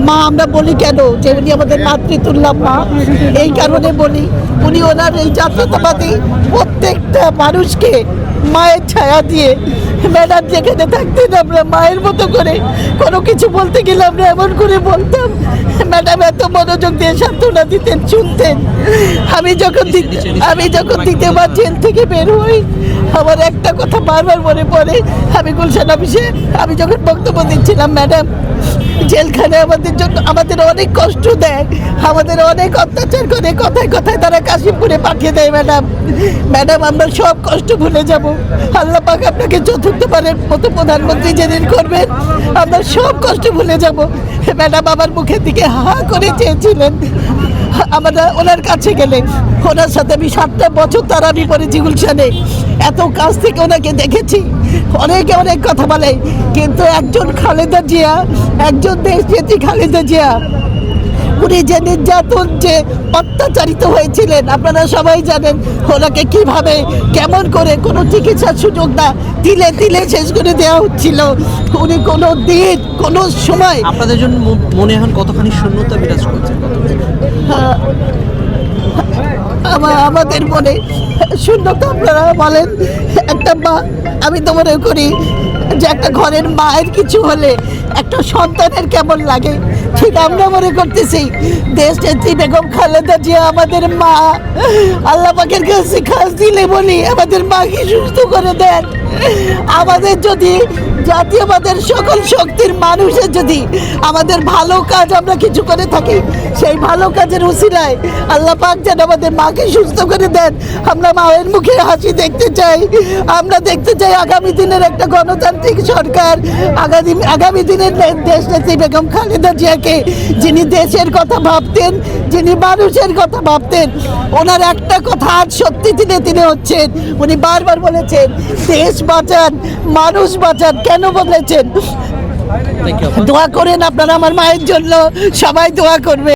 মা আমরা বলি কেন যে উনি আমাদের মাতৃতুল্য মা, এই কারণে বলি উনি ওনার এই জাতীয়তাবাদী প্রত্যেকটা মানুষকে মায়ের ছায়া দিয়ে, ম্যাডাম যেখানে থাকতেন আমরা মায়ের মতো করে কোনো কিছু বলতে গেলে আমরা এমন করে বলতাম, ম্যাডাম এত মনোযোগ দিয়ে সান্ত্বনা দিতেন, শুনতেন। আমি যখন দ্বিতীয়বার জেল থেকে বের হই আমার একটা কথা বারবার মনে পড়ে। আমি গুলশান অফিসে আমি যখন বক্তব্য দিচ্ছিলাম, ম্যাডাম জেলখানে আমাদের জন্য আমাদের অনেক কষ্ট দেয়, আমাদের অনেক অত্যাচার করে, কথায় কথায় তারা কাশিমপুরে পাঠিয়ে দেয়। ম্যাডাম আমরা সব কষ্ট ভুলে যাব, আল্লাহ পাক আপনাকে চতুর্থবারের মতো প্রধানমন্ত্রী যেদিন করবেন আমরা সব কষ্ট ভুলে যাব। ম্যাডাম আমার মুখের দিকে হা করে চেয়েছিলেন। আমরা ওনার কাছে গেলে ওনার সাথে আমি 7টা বছর তারাবি পড়েছি গুলশানে, এত কাছ থেকে ওনাকে দেখেছি। অনেকে অনেক কথা বলে, কিন্তু একজন খালেদা জিয়া, একজন দেশনেত্রী খালেদা জিয়া, উনি যে নির্যাতন যে অত্যাচারিত হয়েছিলেন আপনারা সবাই জানেন। ওনাকে কিভাবে কেমন করে কোনো চিকিৎসার সুযোগ না তিলে তিলে শেষ করে দেওয়া হচ্ছিল। উনি কোনো দিন কোনো সময় আপনাদের জন্য মনে এখন কতখানি শূন্যতা বিরাজ করছে? আমাদের মনে শূন্যতা আপনারা বলেন। একটা মা, আমি তো মনে করি যে একটা ঘরের মায়ের কিছু হলে একটা সন্তানের কেমন লাগে, ঠিক আমরা মনে করতেছি দেশনেত্রী বেগম খালেদা জিয়া আমাদের মা। আল্লাহ পাকের কাছে খাস দিলে বলি আমাদের মাকে সুস্থ করে দেন। আমাদের যদি জাতীয়বাদের সকল শক্তির মানুষের যদি আমাদের ভালো কাজ আমরা কিছু করে থাকি, সেই ভালো কাজের উসিলায় আল্লাহ পাক যেন আমাদের মাকে সুস্থ করে দেন। আমরা মায়ের মুখে হাসি দেখতে চাই, আমরা দেখতে চাই আগামী দিনের একটা গণতান্ত্রিক সরকার, আগামী দিনের দেশনেত্রী বেগম খালেদা জিয়াকে, যিনি দেশের কথা ভাবতেন, যিনি মানুষের কথা ভাবতেন। ওনার একটা কথা আজ সত্যি তিনি হচ্ছেন, উনি বারবার বলেছেন দেশ বাঁচান, মানুষ বাঁচান। কেন বলেছেন? দোয়া করেন আপনারা আমার মায়ের জন্য, সবাই দোয়া করবে।